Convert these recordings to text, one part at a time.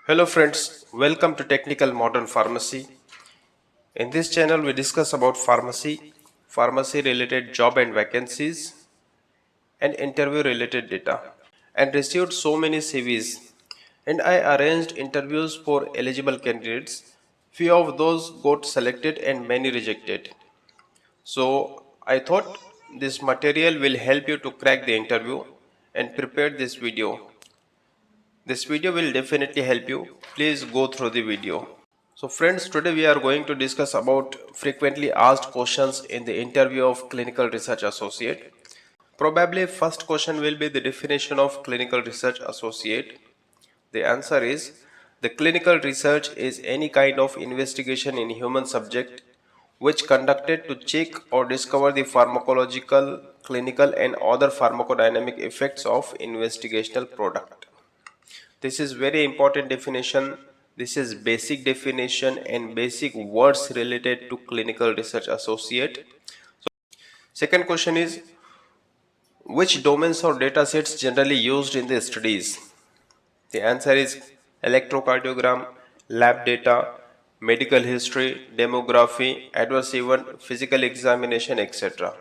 Hello friends, welcome to Technical Modern Pharmacy. In this channel we discuss about pharmacy related job and vacancies and interview related data and received so many CVs and I arranged interviews for eligible candidates. Few of those got selected and many rejected. So I thought this material will help you to crack the interview and prepare this video. This video will definitely help you. Please go through the video. So friends, today we are going to discuss about frequently asked questions in the interview of clinical research associate. Probably first question will be the definition of clinical research associate. The answer is the clinical research is any kind of investigation in human subject which conducted to check or discover the pharmacological, clinical and other pharmacodynamic effects of investigational product. This is very important definition. This is basic definition and basic words related to clinical research associate. Second question is which domains or data sets generally used in the studies? The answer is electrocardiogram, lab data, medical history, demography, adverse event, physical examination, etc.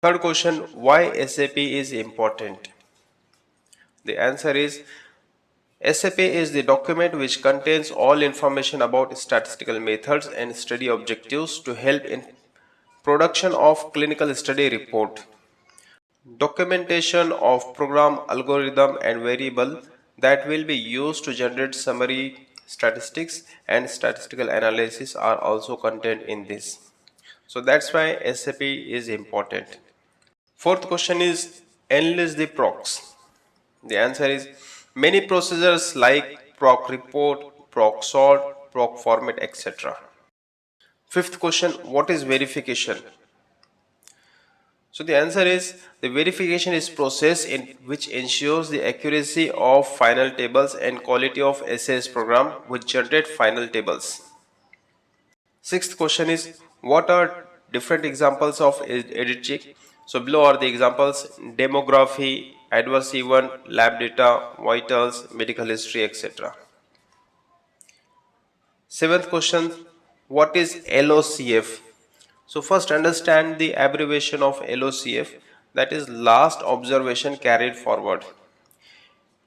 Third question, why SAP is important? The answer is SAP is the document which contains all information about statistical methods and study objectives to help in production of clinical study report. Documentation of program, algorithm and variable that will be used to generate summary statistics and statistical analysis are also contained in this. So that's why SAP is important. Fourth question is enlist the procs. The answer is many procedures like proc report, proc sort, proc format, etc. Fifth question, what is verification? So the answer is the verification is process in which ensures the accuracy of final tables and quality of SAS program which generate final tables. Sixth question is what are different examples of edit check? So below are the examples: demography, adverse event, lab data, vitals, medical history, etc. Seventh question, what is LOCF? So first understand the abbreviation of LOCF, that is last observation carried forward.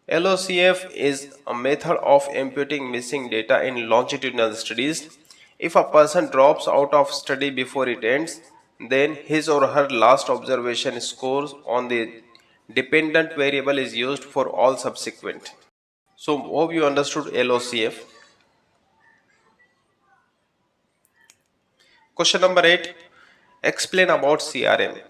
LOCF is a method of imputing missing data in longitudinal studies. If a person drops out of study before it ends, then his or her last observation scores on the dependent variable is used for all subsequent. So hope you understood LOCF. Question number 8. Explain about CRM.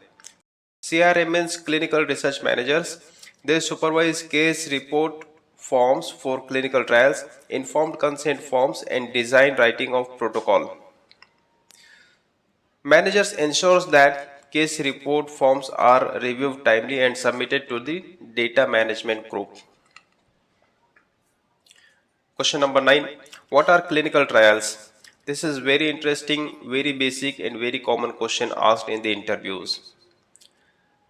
CRM means clinical research managers. They supervise case report forms for clinical trials, informed consent forms and design writing of protocol. Managers ensures that case report forms are reviewed timely and submitted to the data management group. Question number 9. What are clinical trials? This is very interesting, very basic and very common question asked in the interviews.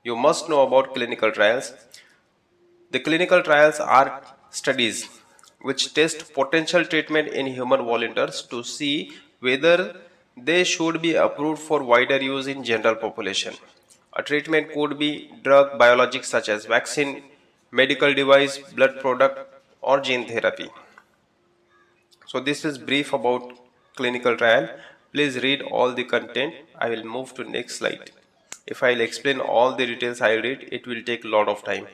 You must know about clinical trials. The clinical trials are studies which test potential treatment in human volunteers to see whether they should be approved for wider use in general population. A treatment could be drug, biologic such as vaccine, medical device, blood product or gene therapy. So this is brief about clinical trial. Please read all the content. I will move to next slide. If I'll explain all the details I read, it will take a lot of time.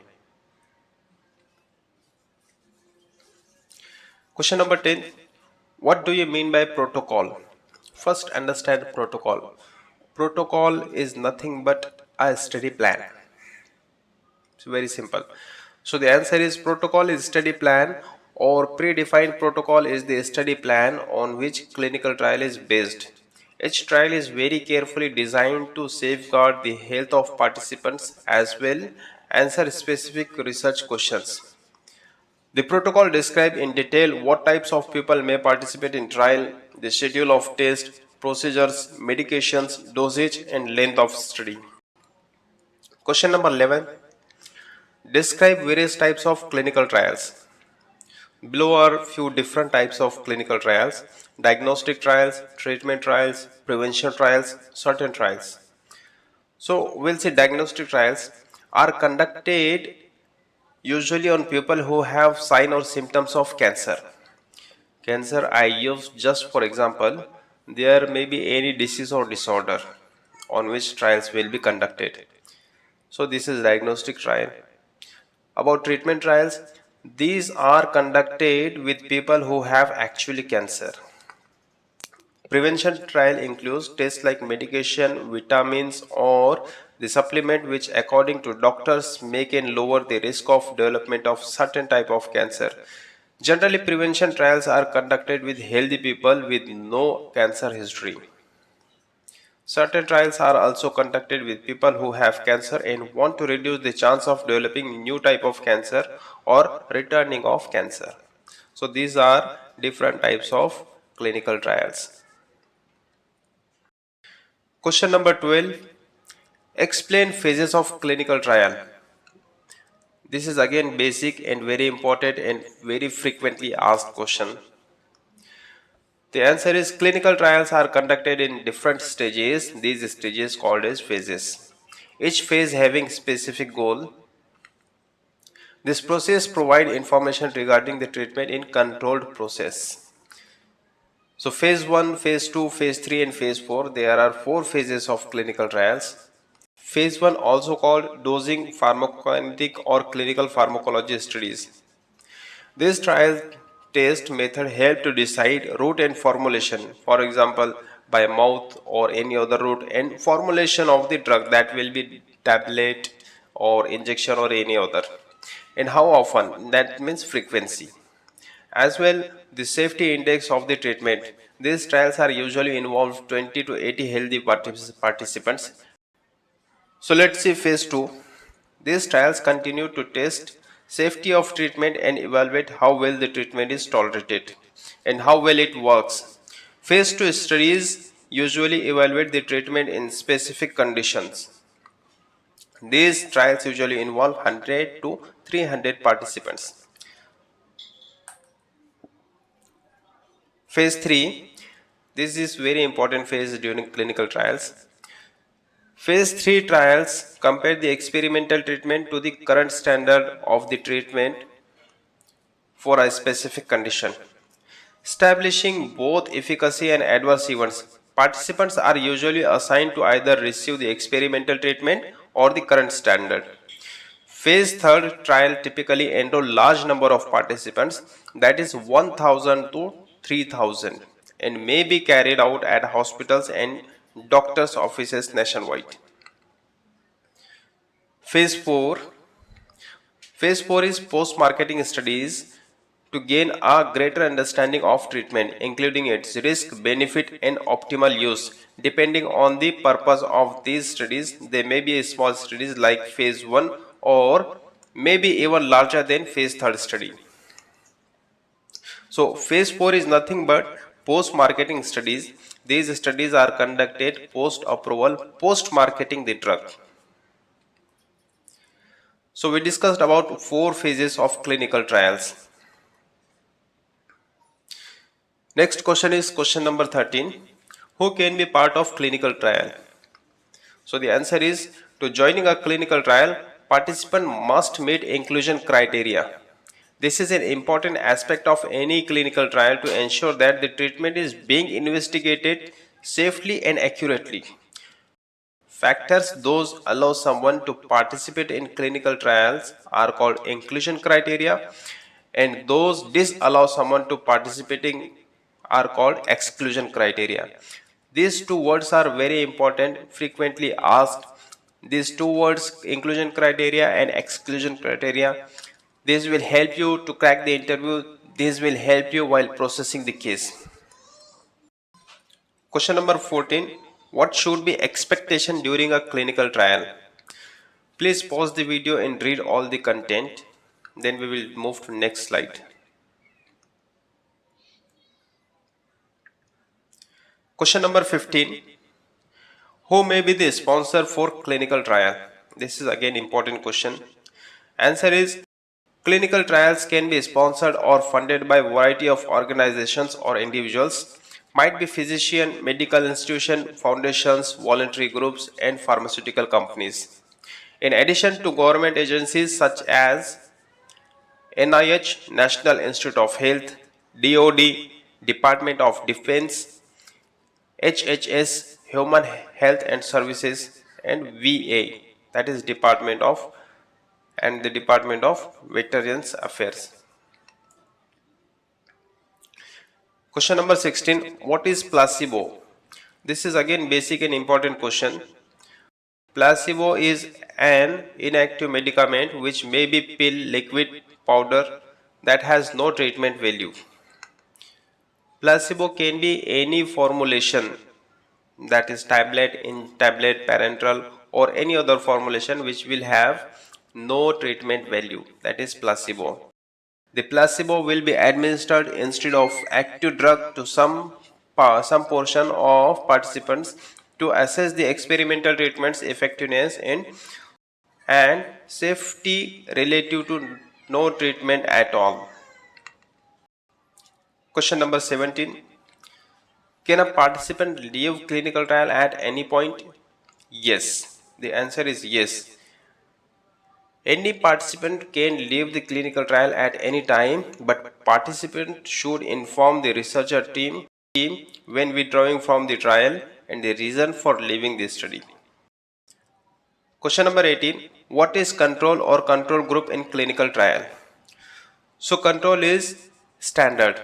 Question number 10. What do you mean by protocol? First understand protocol. Protocol is nothing but a study plan. It's very simple. So the answer is protocol is study plan or predefined protocol is the study plan on which clinical trial is based. Each trial is very carefully designed to safeguard the health of participants as well answer specific research questions. The protocol describes in detail what types of people may participate in trial, the schedule of tests, procedures, medications, dosage and length of study. Question number 11. Describe various types of clinical trials. Below are few different types of clinical trials: diagnostic trials, treatment trials, prevention trials, certain trials. So we'll see diagnostic trials are conducted usually on people who have sign or symptoms of cancer. Cancer I use just for example. There may be any disease or disorder on which trials will be conducted. So this is diagnostic trial. About treatment trials, these are conducted with people who have actually cancer. Prevention trial includes tests like medication, vitamins, or the supplement which according to doctors may can lower the risk of development of certain type of cancer. Generally, prevention trials are conducted with healthy people with no cancer history. Certain trials are also conducted with people who have cancer and want to reduce the chance of developing new type of cancer or returning of cancer. So these are different types of clinical trials. Question number 12. Explain phases of clinical trial. This is again basic and very important and very frequently asked question. The answer is clinical trials are conducted in different stages. These stages called as phases. Each phase having specific goal. This process provide information regarding the treatment in controlled process. So phase 1, phase 2, phase 3 and phase 4, there are 4 phases of clinical trials. Phase 1 also called dosing, pharmacokinetic or clinical pharmacology studies. This trial test method help to decide route and formulation, for example by mouth or any other route, and formulation of the drug, that will be tablet or injection or any other, and how often, that means frequency. As well, the safety index of the treatment. These trials are usually involve 20 to 80 healthy participants. So let's see phase 2. These trials continue to test safety of treatment and evaluate how well the treatment is tolerated and how well it works. Phase 2 studies usually evaluate the treatment in specific conditions. These trials usually involve 100 to 300 participants. Phase 3. This is very important phase during clinical trials. Phase 3 trials compare the experimental treatment to the current standard of the treatment for a specific condition, establishing both efficacy and adverse events. Participants are usually assigned to either receive the experimental treatment or the current standard. Phase 3rd trial typically enroll large number of participants, that is 1000 to 3000, and may be carried out at hospitals and doctors' offices nationwide. Phase 4. Phase 4 is post-marketing studies to gain a greater understanding of treatment, including its risk, benefit and optimal use. Depending on the purpose of these studies, they may be small studies like phase 1 or maybe even larger than phase 3rd study. So phase 4 is nothing but post-marketing studies. These studies are conducted post-approval, post-marketing the drug. So we discussed about 4 phases of clinical trials. Next question is question number 13. Who can be part of clinical trial? So the answer is, to joining a clinical trial, participant must meet inclusion criteria. This is an important aspect of any clinical trial to ensure that the treatment is being investigated safely and accurately. Factors those allow someone to participate in clinical trials are called inclusion criteria, and those disallow someone to participating are called exclusion criteria. These two words are very important, frequently asked. These two words, inclusion criteria and exclusion criteria, this will help you to crack the interview. This will help you while processing the case. Question number 14. What should be expectation during a clinical trial? Please pause the video and read all the content. Then we will move to next slide. Question number 15. Who may be the sponsor for clinical trial? This is again important question. Answer is, Clinical trials can be sponsored or funded by a variety of organizations or individuals, might be physician, medical institution, foundations, voluntary groups, and pharmaceutical companies. In addition to government agencies such as NIH, National Institute of Health, DoD, Department of Defense, HHS, Human Health and Services, and VA, that is the Department of Veterans Affairs. Question number 16. What is placebo? This is again basic and important question. Placebo is an inactive medicament which may be pill, liquid, powder that has no treatment value. Placebo can be any formulation, that is tablet, in tablet, parenteral, or any other formulation which will have no treatment value, that is placebo. The placebo will be administered instead of active drug to some portion of participants to assess the experimental treatment's effectiveness and safety relative to no treatment at all. Question number 17. Can a participant leave clinical trial at any point? Yes. The answer is yes. Any participant can leave the clinical trial at any time, but participant should inform the researcher team when withdrawing from the trial and the reason for leaving the study. Question number 18. What is control or control group in clinical trial? So control is standard.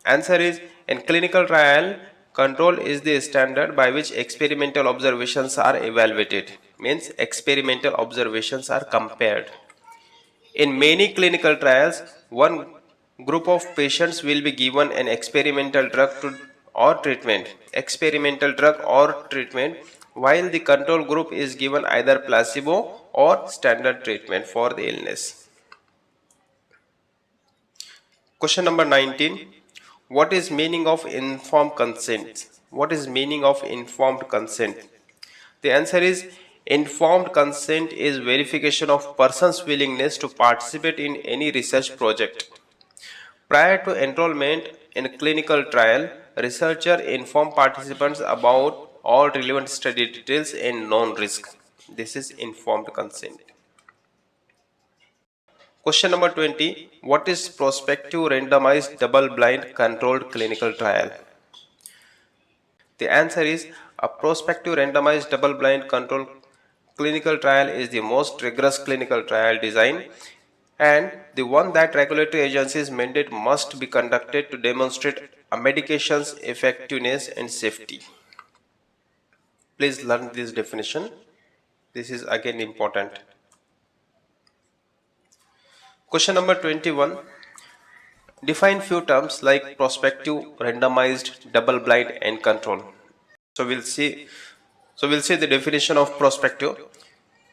Answer is, in clinical trial, control is the standard by which experimental observations are evaluated. Means experimental observations are compared. In many clinical trials, one group of patients will be given an experimental drug or treatment, while the control group is given either placebo or standard treatment for the illness. Question number 19. What is meaning of informed consent? What is meaning of informed consent? The answer is, informed consent is verification of person's willingness to participate in any research project. Prior to enrollment in a clinical trial, researchers inform participants about all relevant study details and known risks. This is informed consent. Question number 20. What is prospective randomized double-blind controlled clinical trial? The answer is, a prospective randomized double-blind controlled clinical trial is the most rigorous clinical trial design and the one that regulatory agencies mandate must be conducted to demonstrate a medication's effectiveness and safety. Please learn this definition. This is again important. Question number 21. Define few terms like prospective, randomized, double-blind, and control. So we'll see the definition of prospective.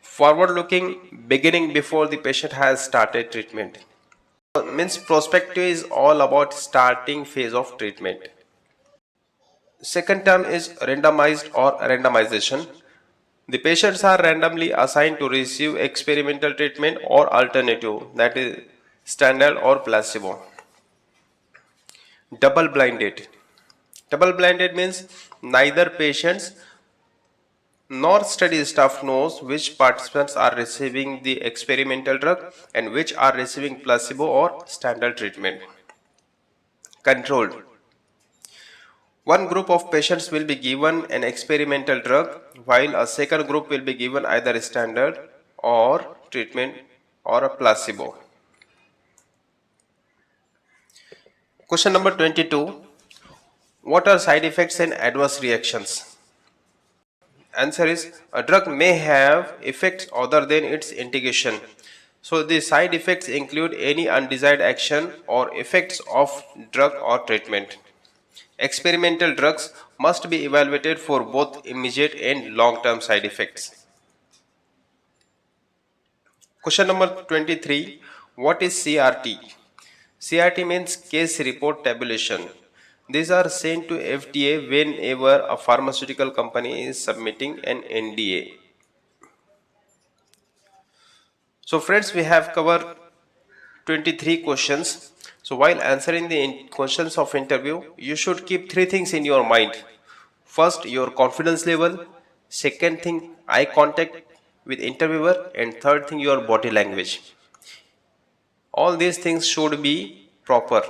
Forward-looking, beginning before the patient has started treatment. Means prospective is all about starting phase of treatment. Second term is randomized or randomization. The patients are randomly assigned to receive experimental treatment or alternative, that is standard or placebo. Double-blinded. Double-blinded means neither patients nor study staff knows which participants are receiving the experimental drug and which are receiving placebo or standard treatment. Controlled. One group of patients will be given an experimental drug while a second group will be given either a standard or treatment or a placebo. Question number 22. What are side effects and adverse reactions? Answer is, a drug may have effects other than its indication. So the side effects include any undesired action or effects of drug or treatment. Experimental drugs must be evaluated for both immediate and long-term side effects. Question number 23. What is CRT? CRT means Case Report Tabulation. These are sent to FDA whenever a pharmaceutical company is submitting an NDA. So friends, we have covered 23 questions. So while answering the questions of interview, you should keep three things in your mind. First, your confidence level. Second thing, eye contact with interviewer. And third thing, your body language. All these things should be proper.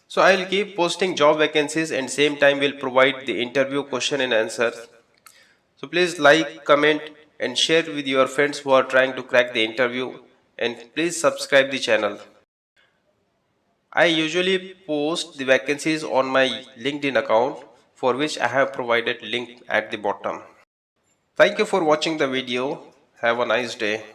So I'll keep posting job vacancies and same time will provide the interview question and answer. So please like, comment and share with your friends who are trying to crack the interview, and please subscribe the channel. I usually post the vacancies on my LinkedIn account, for which I have provided link at the bottom. Thank you for watching the video. Have a nice day.